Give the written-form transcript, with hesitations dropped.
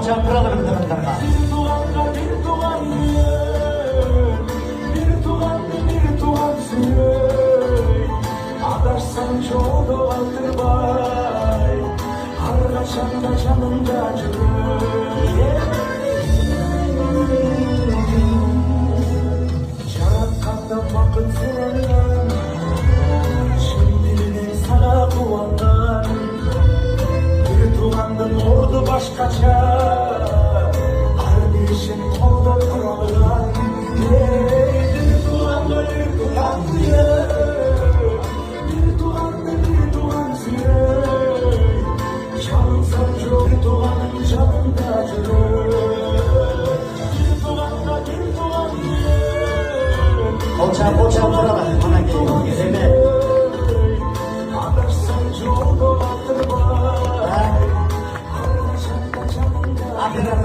Koçan Kralı Müdürlüğü'nde. Adarsan çoğu doğaldır bay, harraşan da canında cürür. Çarakkanda vakit sürenler, şimdilik sana kuvanlar. Bir dumandan ordu başkaça, harbi işin kolda kralılar. Bir dumandan bir duman diye. Koçan Kralı bana geliyor. Gezeme. Adarsan çoğu dolandır bay. Aferin.